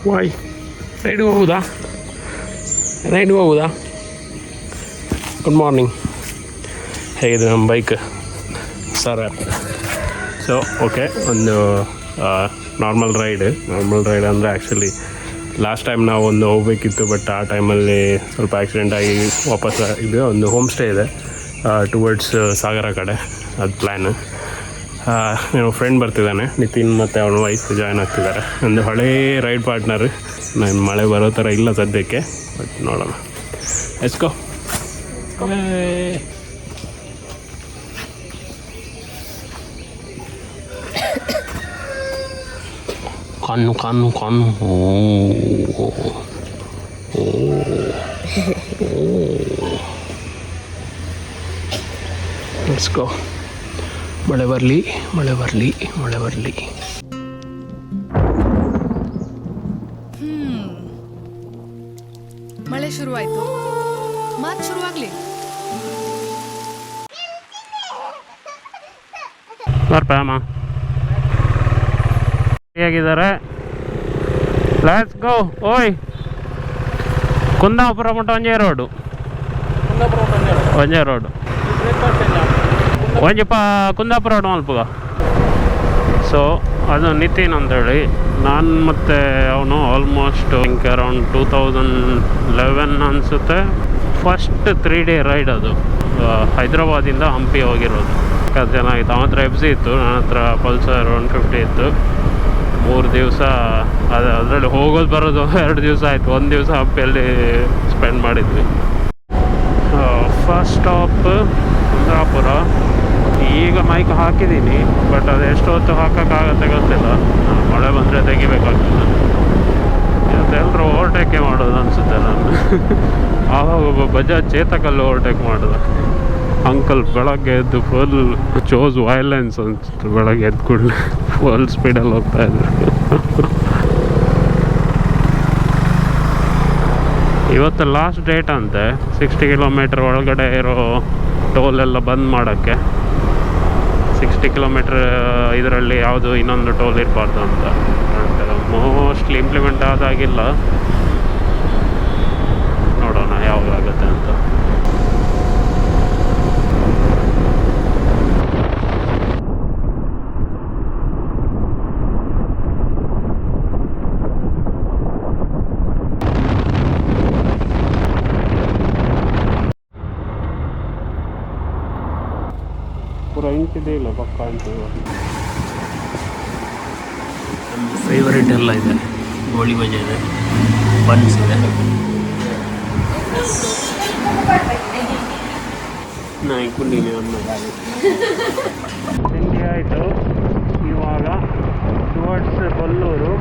Y ride ಹೋಗುದಾ good morning. ಹೇಗಿದೆ ನಮ್ಮ ಬೈಕ್ ಸರ್? ಸೊ ಓಕೆ, ಒಂದು ನಾರ್ಮಲ್ ರೈಡ್ ಅಂದರೆ ಆ್ಯಕ್ಚುಲಿ ಲಾಸ್ಟ್ ಟೈಮ್ ನಾವು ಒಂದು ಹೋಗಬೇಕಿತ್ತು, ಬಟ್ ಆ ಟೈಮಲ್ಲಿ ಸ್ವಲ್ಪ ಆ್ಯಕ್ಸಿಡೆಂಟ್ ಆಗಿ ವಾಪಸ್ ಇದು ಒಂದು ಹೋಮ್ ಸ್ಟೇ ಇದೆ ಟುವರ್ಡ್ಸ್ ಸಾಗರ ಕಡೆ, ಅದು ಪ್ಲ್ಯಾನು. ನೀವು ಫ್ರೆಂಡ್ ಬರ್ತಿದ್ದಾನೆ ನಿತಿನ್ ಮತ್ತು ಅವನ ವೈಫ್ ಜಾಯ್ನ್ ಆಗ್ತಿದ್ದಾರೆ. ಒಂದು ಹಳೇ ರೈಡ್ ಪಾರ್ಟ್ನರ್. ನಾನು ಮಳೆ ಬರೋ ಥರ ಇಲ್ಲ ಸದ್ಯಕ್ಕೆ, ಬಟ್ ನೋಡೋಣ. ಎಸ್ಕೋ ಕಾನು ಲೆಟ್ಸ್ ಗೋ. ಮಳೆ ಬರಲಿ. ಮಳೆ ಶುರುವಾಯ್ತು, ಮಾತು ಶುರುವಾಗ್ಲಿ. ಬರ್ಪಮ್ಮ ಹೇಗಿದ್ದಾರೆ? Let's go. ಓಯ್ ಕುಂದಾಪುರ ಮಟ್ಟ ಒಂಜೇ ರೋಡು ಒಂಜಪ್ಪ ಕುಂದಾಪುರ ರೋಡ್ ಮಲ್ಪುಗ. ಸೊ ಅದು ನಿತಿನ್ ಅಂತೇಳಿ, ನಾನು ಮತ್ತು ಅವನು ಆಲ್ಮೋಸ್ಟ್ ಅರೌಂಡ್ 2011 ಅನಿಸುತ್ತೆ ಫಸ್ಟ್ 3 ಡೇ ರೈಡ್. ಅದು ಹೈದ್ರಾಬಾದಿಂದ ಹಂಪಿ ಹೋಗಿರೋದು. ಅದು ಚೆನ್ನಾಗಿತ್ತು. ಅವನ ಹತ್ರ FC ಇತ್ತು, ನನ್ನ ಹತ್ರ ಪಲ್ಸರ್ 150 ಇತ್ತು. 3 ದಿವಸ ಅದರಲ್ಲಿ ಹೋಗೋದು ಬರೋದು 2 ದಿವಸ ಆಯಿತು. 1 ದಿವಸ ಹಂಪಿಯಲ್ಲಿ ಸ್ಪೆಂಡ್ ಮಾಡಿದ್ವಿ. First stop Kundapura. ಈಗ ಮೈಕ್ ಹಾಕಿದ್ದೀನಿ, ಬಟ್ ಅದು ಎಷ್ಟು ಹೊತ್ತು ಹಾಕೋಕ್ಕಾಗತ್ತೆ ಗೊತ್ತಿಲ್ಲ. ಮಳೆ ಬಂದರೆ ತೆಗಿಬೇಕಾಗ್ತದೆ. ಇವತ್ತೆಲ್ಲರೂ ಓವರ್ಟೇಕೆ ಮಾಡೋದು ಅನಿಸುತ್ತೆ. ನಾನು ಆವಾಗ ಒಬ್ಬ ಬಜಾಜ್ ಚೇತಕಲ್ಲಿ ಓವರ್ಟೇಕ್ ಮಾಡಿದೆ. ಅಂಕಲ್ ಬೆಳಗ್ಗೆ ಎದ್ದು ಫುಲ್ ಚೋಸ್ ವೈಲೆನ್ಸ್ ಅನಿಸುತ್ತೆ. ಬೆಳಗ್ಗೆ ಎದ್ದು ಕೂಡಲೇ ಫುಲ್ ಸ್ಪೀಡಲ್ಲಿ ಹೋಗ್ತಾಯಿದ್ರು. ಇವತ್ತು ಲಾಸ್ಟ್ ಡೇಟ್ ಅಂತೆ. 60 ಕಿಲೋಮೀಟ್ರ್ ಒಳಗಡೆ ಇರೋ ಟೋಲ್ ಎಲ್ಲ ಬಂದ್ ಮಾಡೋಕ್ಕೆ. 60 ಕಿಲೋಮೀಟ್ರ್ ಇದರಲ್ಲಿ ಯಾವುದು ಇನ್ನೊಂದು ಟೋಲ್ ಇರಬಾರ್ದು ಅಂತ. ಮೋಸ್ಟ್ಲಿ ಇಂಪ್ಲಿಮೆಂಟ್ ಆದಾಗಿಲ್ಲ, ನೋಡೋಣ ಯಾವಾಗುತ್ತೆ ಅಂತ. ಪೂರ ಇಂಟಿದೆ ಇಲ್ಲ ಪಕ್ಕ ಇಂಟು. ನಮ್ಮ ಫೇವರೇಟ್ ಎಲ್ಲ ಇದೆ. ಗೋಳಿ ಬಜೆ ಇದೆ, ಬನ್ಸ್ ಇದೆ. ನಾಯ್ಕೊಂಡಿನಿ ಅನ್ನ ಗಾಳಿ ತಿಂಡಿ ಆಯಿತು. ಇವಾಗ ಟುವರ್ಡ್ಸ್ ಕೊಲ್ಲೂರು.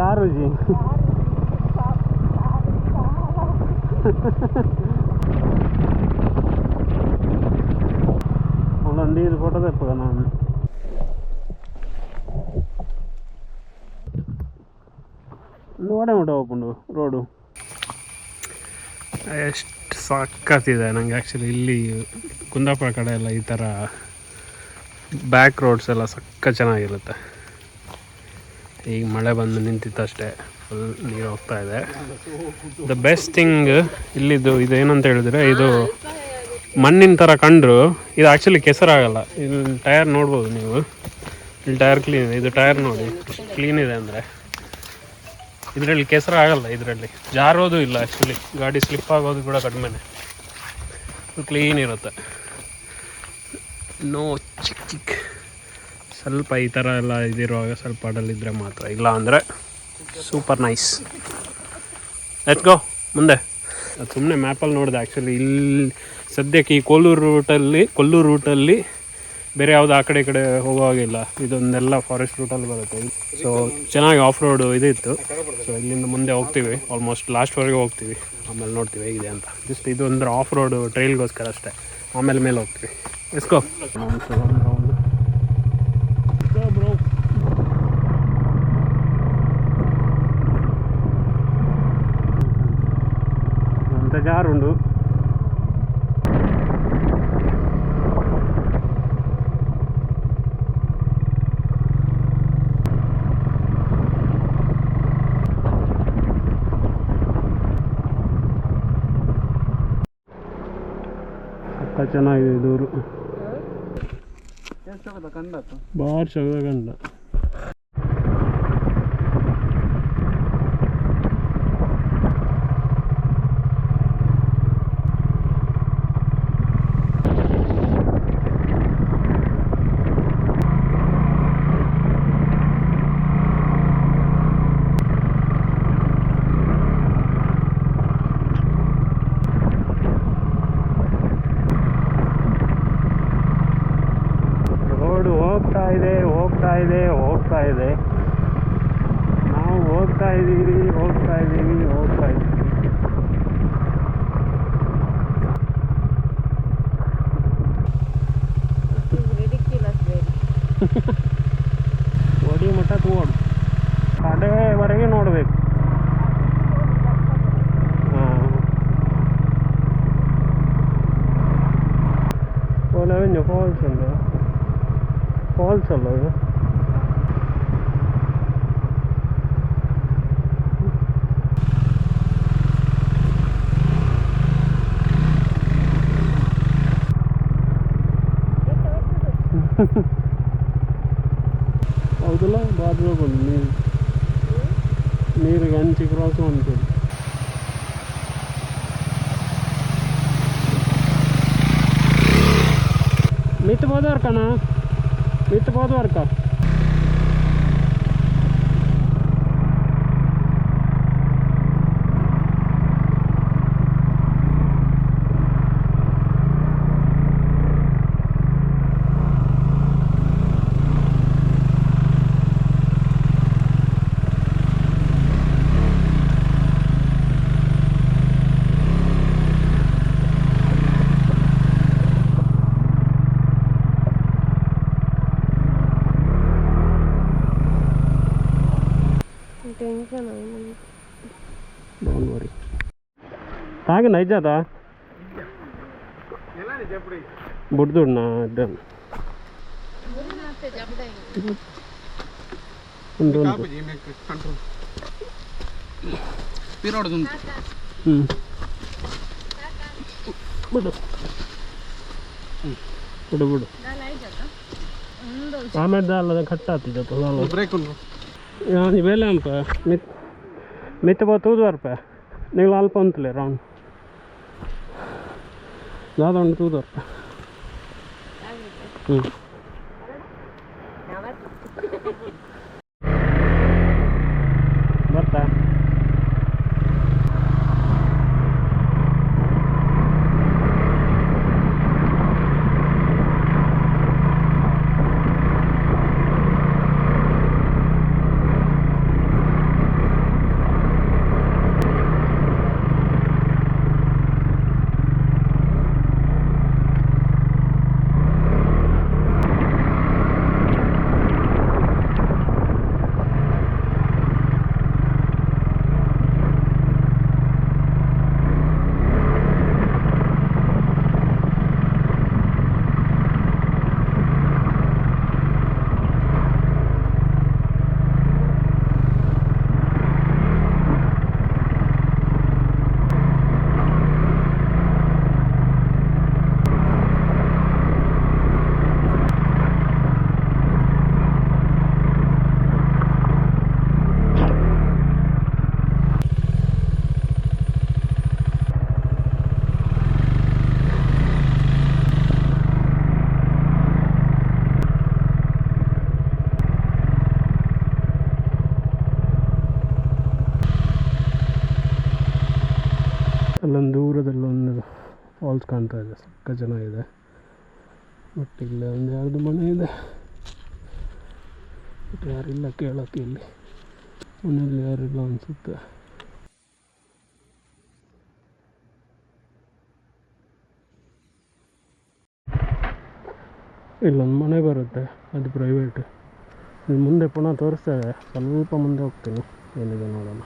ಯಾರು ಜಿ ಒಂದೊಂದು ಇದು ಫೋಟೋ ತೆಪ್ಪಗ ನಾನು. ನೋಡೇ ಉಂಟು ರೋಡು ಎಷ್ಟು ಸಕ್ಕತ್ತಿದೆ. ನನಗೆ ಆ್ಯಕ್ಚುಲಿ ಇಲ್ಲಿ ಕುಂದಾಪುರ ಕಡೆ ಎಲ್ಲ ಈ ಥರ ಬ್ಯಾಕ್ ರೋಡ್ಸ್ ಎಲ್ಲ ಸಕ್ಕ ಚೆನ್ನಾಗಿರುತ್ತೆ. ಈಗ ಮಳೆ ಬಂದು ನಿಂತಿತ್ತಷ್ಟೇ, ಫುಲ್ ನೀರು ಹೋಗ್ತಾ ಇದೆ. ದ ಬೆಸ್ಟ್ ಥಿಂಗ್ ಇಲ್ಲಿದ್ದು ಇದು ಏನಂತ ಹೇಳಿದ್ರೆ, ಇದು ಮಣ್ಣಿನ ಥರ ಕಂಡ್ರು ಇದು ಆ್ಯಕ್ಚುಲಿ ಕೆಸರಾಗಲ್ಲ. ಇಲ್ಲಿ ಟೈರ್ ನೋಡ್ಬೋದು ನೀವು, ಇಲ್ಲಿ ಟೈರ್ ಕ್ಲೀನ್ ಇದೆ. ಇದು ಟೈರ್ ನೋಡಿ ಕ್ಲೀನ್ ಇದೆ ಅಂದರೆ ಇದರಲ್ಲಿ ಕೆಸರಾಗಲ್ಲ. ಇದರಲ್ಲಿ ಜಾರೋದು ಇಲ್ಲ, ಆ್ಯಕ್ಚುಲಿ ಗಾಡಿ ಸ್ಲಿಪ್ ಆಗೋದು ಕೂಡ ಕಡಿಮೆನೆ, ಕ್ಲೀನ್ ಇರುತ್ತೆ. ನೋ ಚಿಕ್ಕ ಸ್ವಲ್ಪ ಈ ಥರ ಎಲ್ಲ ಇದಿರುವಾಗ ಸ್ವಲ್ಪ ಅಡಲಿದ್ರೆ ಮಾತ್ರ, ಇಲ್ಲ ಅಂದರೆ ಸೂಪರ್ ನೈಸ್. ಲೆಟ್ಸ್ ಗೋ ಮುಂದೆ. ಅದು ಸುಮ್ಮನೆ ಮ್ಯಾಪಲ್ಲಿ ನೋಡಿದೆ ಆ್ಯಕ್ಚುಲಿ. ಇಲ್ಲಿ ಸದ್ಯಕ್ಕೆ ಈ ಕೊಲ್ಲೂರು ರೂಟಲ್ಲಿ ಬೇರೆ ಯಾವುದು ಆ ಕಡೆ ಈ ಕಡೆ ಹೋಗುವಾಗಿಲ್ಲ, ಇದೊಂದೆಲ್ಲ ಫಾರೆಸ್ಟ್ ರೂಟಲ್ಲಿ ಬರುತ್ತೆ. ಸೊ ಚೆನ್ನಾಗಿ ಆಫ್ ರೋಡು ಇದಿತ್ತು. ಸೊ ಇಲ್ಲಿಂದ ಮುಂದೆ ಹೋಗ್ತೀವಿ, ಆಲ್ಮೋಸ್ಟ್ ಲಾಸ್ಟ್ವರೆಗೆ ಹೋಗ್ತೀವಿ, ಆಮೇಲೆ ನೋಡ್ತೀವಿ ಹೇಗಿದೆ ಅಂತ. ಜಸ್ಟ್ ಇದು ಅಂದರೆ ಆಫ್ ರೋಡು ಟ್ರೈಲ್ಗೋಸ್ಕರ ಅಷ್ಟೇ, ಆಮೇಲೆ ಮೇಲೆ ಹೋಗ್ತೀವಿ. Let's go bro. ಅಂತ ಜಾರುಂಡು ಚೆನ್ನಾಗಿದೆ ದೂರು, ಬಾರಿ ಶಬ್ದ ಕಂಡ. ಹೋಗ್ತಾ ಇದೆ. ನಾವು ಹೋಗ್ತಾ ಇದ್ದೀವಿ. ಓಡಿ ಮಟ್ಟ ತೋಡು ಕಡೆವರೆಗೆ ನೋಡಬೇಕು. ಓಲವೆಂಜ ಫಾಲ್ಸ್ ಉಂಟು, ಫಾಲ್ಸ್ ಅಲ್ಲ ಇದು. ಹೌದಲ್ಲ, ಬಾದ್ರೋಗೊಂಡು ನೀರಿಗೆ ಹಂಚಿ ಕ್ರಾಸ್ ಮಾಡ್ತೀವಿ. ಮಿತ್ ಬೋದವರ್ಕಣ, ಮಿತ್ ಬೋದವರ್ಕ. Don't worry. Taga nahi jata. Burdur na done. Budu. ಆಮೇಲೆ ಅಲ್ಲ ಕಟ್ ಆಗ್ತಿದ್ದ ಬ್ರೇಕ್ ಉಂಟು. ನೀ ಬೇಲೆ ಅಂಪ ಮಿತ್ತ ತೂದು ವರ್ಪ ನೀವು ಅಲ್ಪ ಅಂತಲೇ ರೌಂಡ್ ಯಾವ್ದು ತೂದು ವರ್ಪ. ಬರ್ತಾ ಫಾಲ್ಸ್ ಕಾಣ್ತಾ ಇದೆ, ಸಕ್ಕ ಚೆನ್ನಾಗಿದೆ. ಬಟ್ ಇಲ್ಲಿ ಒಂದು ಯಾರ್ದು ಮನೆ ಇದೆ, ಬಟ್ ಯಾರಿಲ್ಲ ಕೇಳೋಕ್ಕೆ. ಇಲ್ಲಿ ಮನೆಯಲ್ಲಿ ಯಾರಿಲ್ಲ ಅನಿಸುತ್ತೆ. ಇಲ್ಲೊಂದು ಮನೆ ಬರುತ್ತೆ, ಅದು ಪ್ರೈವೇಟ್. ಇದು ಮುಂದೆ ಪುನಃ ತೋರಿಸ್ತೇವೆ, ಸ್ವಲ್ಪ ಮುಂದೆ ಹೋಗ್ತೀನಿ, ಏನಿದೆ ನೋಡೋಣ.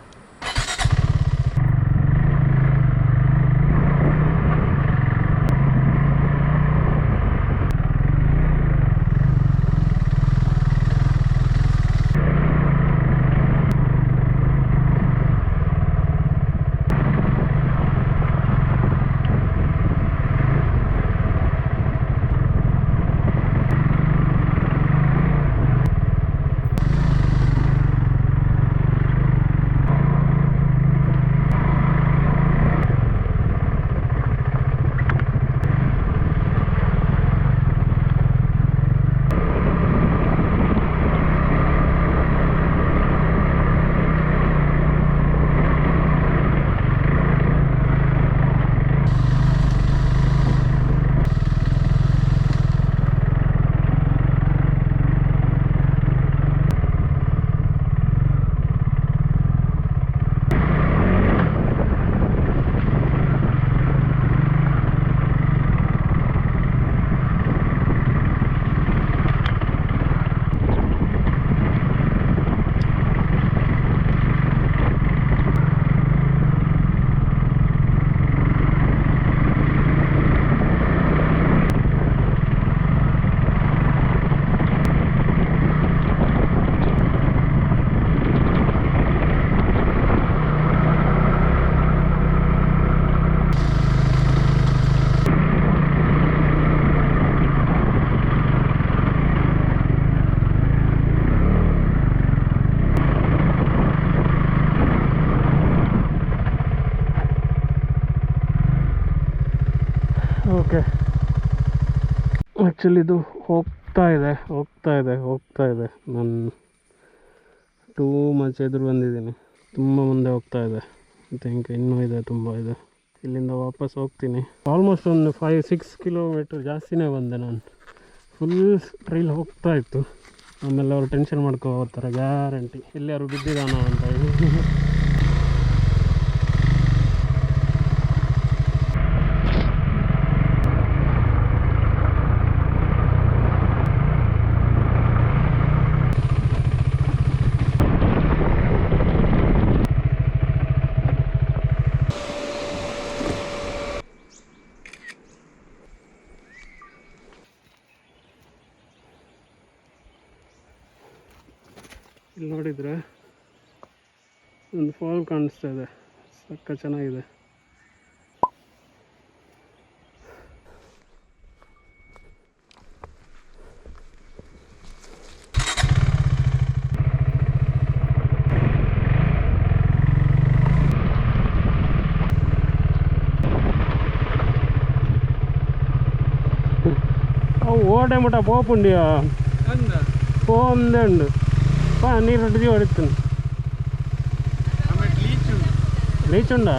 ಓಕೆ, ಆ್ಯಕ್ಚುಲಿ ಇದು ಹೋಗ್ತಾ ಇದೆ. ನಾನು ಟೂ ಮಚ್ ಎದುರು ಬಂದಿದ್ದೀನಿ, ತುಂಬ ಮುಂದೆ ಹೋಗ್ತಾ ಇದೆ. ಥಿಂಕ್ ಇನ್ನೂ ಇದೆ, ತುಂಬ ಇದೆ. ಇಲ್ಲಿಂದ ವಾಪಸ್ ಹೋಗ್ತೀನಿ. ಆಲ್ಮೋಸ್ಟ್ ಒಂದು 5-6 ಕಿಲೋಮೀಟ್ರ್ ಜಾಸ್ತಿನೇ ಬಂದೆ ನಾನು. ಫುಲ್ ಟ್ರೈಲ್ ಹೋಗ್ತಾ ಇತ್ತು. ಆಮೇಲೆ ಅವರು ಟೆನ್ಷನ್ ಮಾಡ್ಕೋತಾರೆ, ಗ್ಯಾರಂಟಿ ಎಲ್ಲಾರು ಬಿದ್ದಿದಾನೋ ಅಂತ ಹೇಳಿ. ಇಲ್ಲಿ ನೋಡಿದರೆ ಒಂದು ಫಾಲ್ ಕಾಣಿಸ್ತಾ ಇದೆ, ಸಕ್ಕ ಚೆನ್ನಾಗಿದೆ. ఓటే ముఠా పోపుండి పోందే ఉండు నీరు రొడ్డు పడుతుంది. లీచ్ ఉండా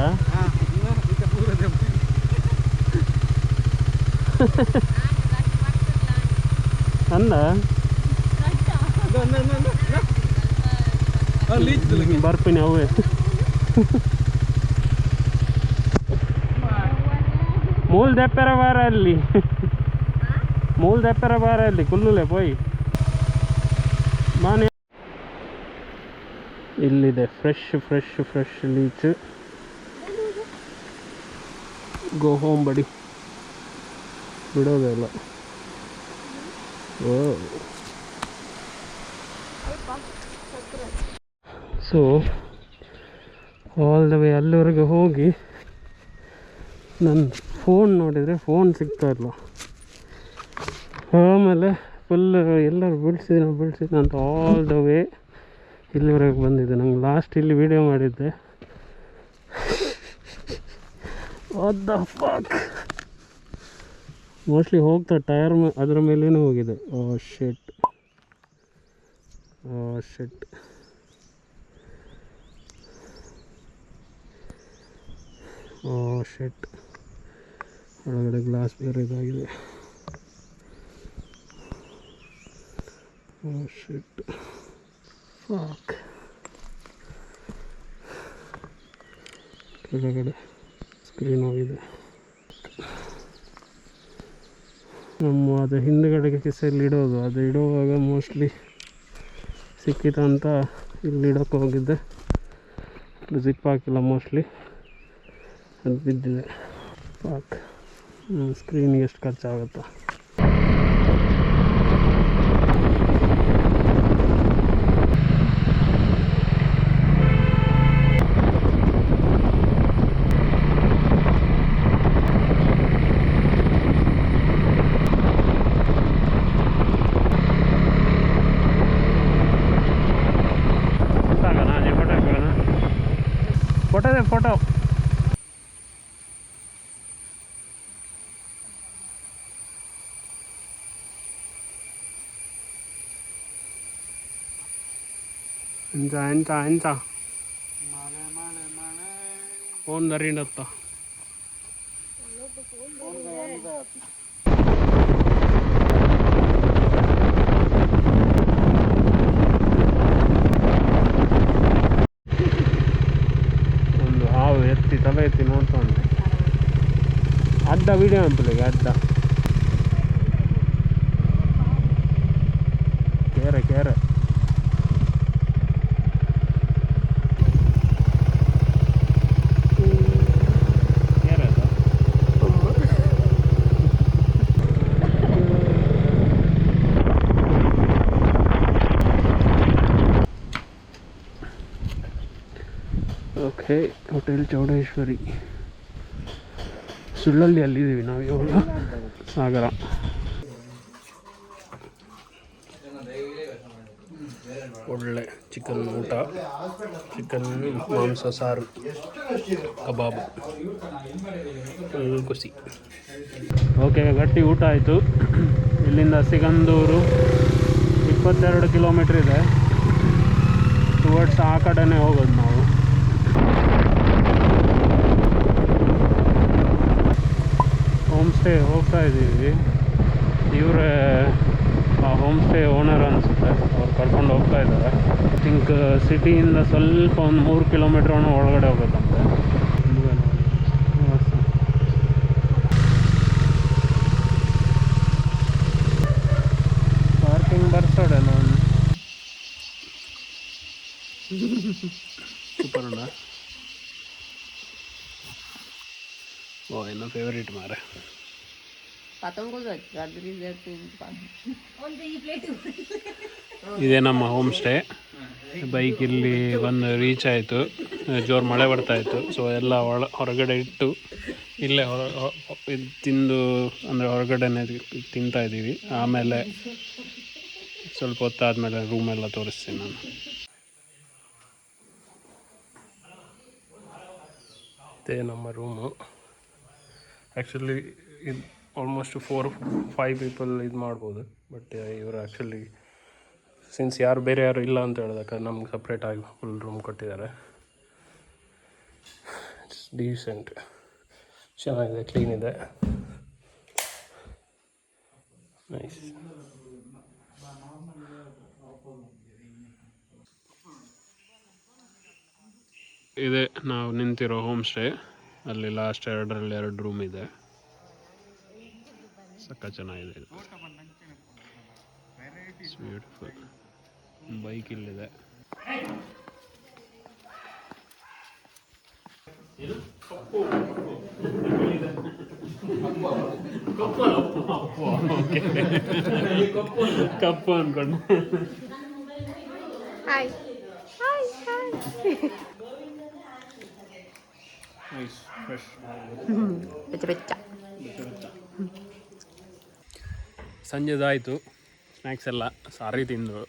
ಅಂದ ಬರ್ತೀನಿ ಅವೇ. ಮೂಲ ದೆಪ್ಪರ ಬಾರ ಅಲ್ಲಿ ಕುಲ್ಲುಲೆ ಪೋಯ್ ಮಾನೆ. ಇಲ್ಲಿದೆ ಫ್ರೆಶ್ ಲೀಚ್. ಗೋ ಹೋಮ್ ಬಡಿ, ಬಿಡೋದೇ ಇಲ್ಲ. ಓ ಸೊ ಆಲ್ ದ ವೇ ಅಲ್ಲಿವರೆಗೆ ಹೋಗಿ ನನ್ನ ಫೋನ್ ನೋಡಿದರೆ ಫೋನ್ ಸಿಗ್ತಾಯಿಲ್ಲ. ಆಮೇಲೆ ಫುಲ್ ಎಲ್ಲರೂ ಬಿಡಿಸಿದ ಅಂತ ಆಲ್ ದ ವೇ ಇಲ್ಲಿವರೆಗೆ ಬಂದಿದ್ದೆ. ನಂಗೆ ಲಾಸ್ಟ್ ಇಲ್ಲಿ ವಿಡಿಯೋ ಮಾಡಿದ್ದೆ. ವಾಟ್ ದ ಫಕ್, ಮೋಸ್ಟ್ಲಿ ಹೋಗ್ತಾ ಟೈರ್ ಅದರ ಮೇಲೇನೂ ಹೋಗಿದೆ. ಓ ಶಿಟ್ ಒಳಗಡೆ ಗ್ಲಾಸ್ ಬೇರೆ ಇದಾಗಿದೆ. ಓ ಶಿಟ್, ಫಾಕ್. ಕೆಳಗಡೆ ಸ್ಕ್ರೀನ್ ಹೋಗಿದೆ. ನಮ್ಮ ಅದು ಹಿಂದುಗಡೆಗೆ ಕಿಸೆಯಲ್ಲಿ ಇಡೋದು, ಅದು ಇಡುವಾಗ ಮೋಸ್ಟ್ಲಿ ಸಿಕ್ಕಿತ ಅಂತ ಇಲ್ಲಿ ಇಡೋಕ್ಕೆ ಹೋಗಿದ್ದೆ. ಜಿಪ್ ಹಾಕಿಲ್ಲ ಮೋಸ್ಟ್ಲಿ, ಅದು ಬಿದ್ದಿದೆ. ಪಾಕ್. ಸ್ಕ್ರೀನಿಗೆ ಎಷ್ಟು ಖರ್ಚಾಗುತ್ತೋ. ಫೋಟೋ ಎಂತ ಫೋನ್ ದರಿಡತ್ತ. ಒಂದು ಹಾವು ಎತ್ತಿ ತಲೆ ಎತ್ತಿ ನೋಡ್ತಾ ಉಂಟು. ಅಡ್ಡ ವಿಡಿಯೋ ಅಂಪಲಿಗೆ ಅಡ್ಡ ಕೇರೆ ಕೇರೆ. ಓಕೆ, ಹೋಟೆಲ್ ಚೌಡೇಶ್ವರಿ ಸುಳ್ಳಲ್ಲಿ ಅಲ್ಲಿದ್ದೀವಿ ನಾವು ಇವಾಗ. ಸಾಗರ ಒಳ್ಳೆ ಚಿಕನ್ ಊಟ, ಚಿಕನ್ ಮಾಂಸ ಸಾರು, ಕಬಾಬ್, ಫುಲ್ ಖುಷಿ. ಓಕೆ, ಗಟ್ಟಿ ಊಟ ಆಯಿತು. ಇಲ್ಲಿಂದ ಸಿಗಂದೂರು 22 ಕಿಲೋಮೀಟ್ರ್ ಇದೆ. ಟುವರ್ಡ್ಸ್ ಆ ಕಡೆನೇ ಹೋಗೋದು ನಾವು. ಹೋಮ್ ಸ್ಟೇ ಹೋಗ್ತಾ ಇದ್ದೀವಿ. ಇವರೇ ಆ ಹೋಮ್ ಸ್ಟೇ ಓನರ್ ಅನಿಸುತ್ತೆ, ಅವ್ರು ಕರ್ಕೊಂಡು ಹೋಗ್ತಾ ಇದ್ದಾರೆ. ಐ ಥಿಂಕ್ ಸಿಟಿಯಿಂದ ಸ್ವಲ್ಪ ಒಂದು 3 ಕಿಲೋಮೀಟ್ರ್ ಒಳಗಡೆ ಹೋಗ್ಬೇಕಂತೆ. ಪಾರ್ಕಿಂಗ್ ಬರ್ಸೋಡೆ ನಾನು ಸೂಪರ್ ಉಂಡ. ಓ, ಇನ್ನು ಫೇವರೇಟ್ ಮಾರೆ. ಇದೇ ನಮ್ಮ ಹೋಮ್ ಸ್ಟೇ. ಬೈಕ್ ಇಲ್ಲಿ ಬಂದು ರೀಚ್ ಆಯಿತು. ಜೋರು ಮಳೆ ಬರ್ತಾಯಿತ್ತು. ಸೊ ಎಲ್ಲ ಹೊರಗಡೆ ಇಟ್ಟು ಇಲ್ಲೇ ತಿಂದು, ಅಂದರೆ ಹೊರಗಡೆನೇ ತಿಂತಾಯಿದ್ದೀವಿ. ಆಮೇಲೆ ಸ್ವಲ್ಪ ಹೊತ್ತಾದಮೇಲೆ ರೂಮೆಲ್ಲ ತೋರಿಸ್ತೀನಿ ನಾನು. ಇದೇ ನಮ್ಮ ರೂಮು. ಆ್ಯಕ್ಚುಲಿ ಇದು ಆಲ್ಮೋಸ್ಟ್ 4-5 ಪೀಪಲ್ ಇದು ಮಾಡ್ಬೋದು. ಬಟ್ ಇವರು ಆ್ಯಕ್ಚುಲಿ ಸಿನ್ಸ್ ಬೇರೆ ಯಾರು ಇಲ್ಲ ಅಂತ ಹೇಳಿದಾಗ ನಮ್ಗೆ ಸಪ್ರೇಟಾಗಿ ಫುಲ್ ರೂಮ್ ಕೊಟ್ಟಿದ್ದಾರೆ. ಇಟ್ಸ್ ಡೀಸೆಂಟ್, ಚೆನ್ನಾಗಿದೆ, ಕ್ಲೀನ್ ಇದೆ, ನೈಸ್. ಇದೆ ನಾವು ನಿಂತಿರೋ ಹೋಮ್ ಸ್ಟೇ. ಅಲ್ಲಿ ಲಾಸ್ಟ್ 2ರಲ್ಲಿ 2 ರೂಮ್ ಇದೆ. ಸಕ್ಕ ಚೆನ್ನಾಗಿದೆ ಇದು. It's beautiful. ಬೈಕ್ ಇಲ್ಲಿದೆ. ಕಪ್ಪು ಅನ್ಕೊಂಡು. ಸಂಜೆದಾಯಿತು. ಸ್ನ್ಯಾಕ್ಸ್ ಎಲ್ಲ ಸಾರಿ ತಿಂದರು.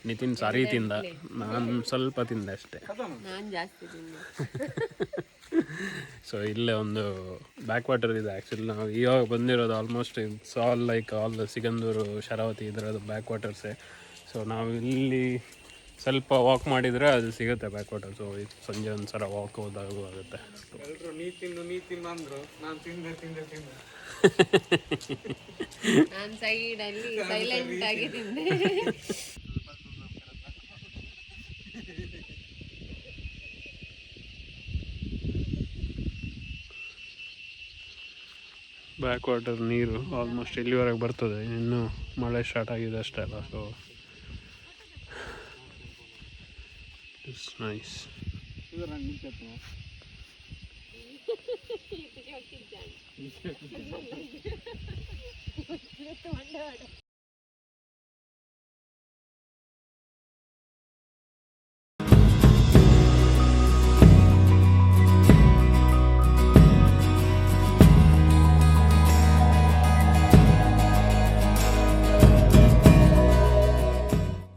ನಿತಿನ್ ಸಾರಿ ತಿಂದ, ನಾನು ಸ್ವಲ್ಪ ತಿಂದೆ ಅಷ್ಟೇ. ಸೊ ಇಲ್ಲೇ ಒಂದು ಬ್ಯಾಕ್ ವಾಟರ್ ಇದೆ. ಆ್ಯಕ್ಚುಲಿ ನಾವು ಇವಾಗ ಬಂದಿರೋದು almost it's all like all Sigandur, Sharavati ಇದರದ್ದು ಬ್ಯಾಕ್ ವಾಟರ್ಸೇ. ಸೊ ನಾವು ಇಲ್ಲಿ ಸ್ವಲ್ಪ ವಾಕ್ ಮಾಡಿದರೆ ಅದು ಸಿಗುತ್ತೆ ಬ್ಯಾಕ್ ವಾಟರ್. ಸೊ ಸಂಜೆ ಒಂದು ಸಲ ವಾಕ್ ಹೋದಾಗೂ ಆಗುತ್ತೆ. ಎಲ್ಲರೂ ನೀ ತಿನ್ನು ಅಂದರು, ನಾನು ತಿಂದೆ ನಾನು ಸೈಡಲ್ಲಿ ಸೈಲೆಂಟ್ ಆಗಿ ತಿಂದೆ. ಬ್ಯಾಕ್ ವಾಟರ್ ನೀರು ಆಲ್ಮೋಸ್ಟ್ ಇಲ್ಲಿವರೆಗೆ ಬರ್ತದೆ, ಇನ್ನೂ ಮಳೆ ಸ್ಟಾರ್ಟ್ ಆಗಿದೆ ಅಷ್ಟೇ ಅಲ್ಲ. So it's nice.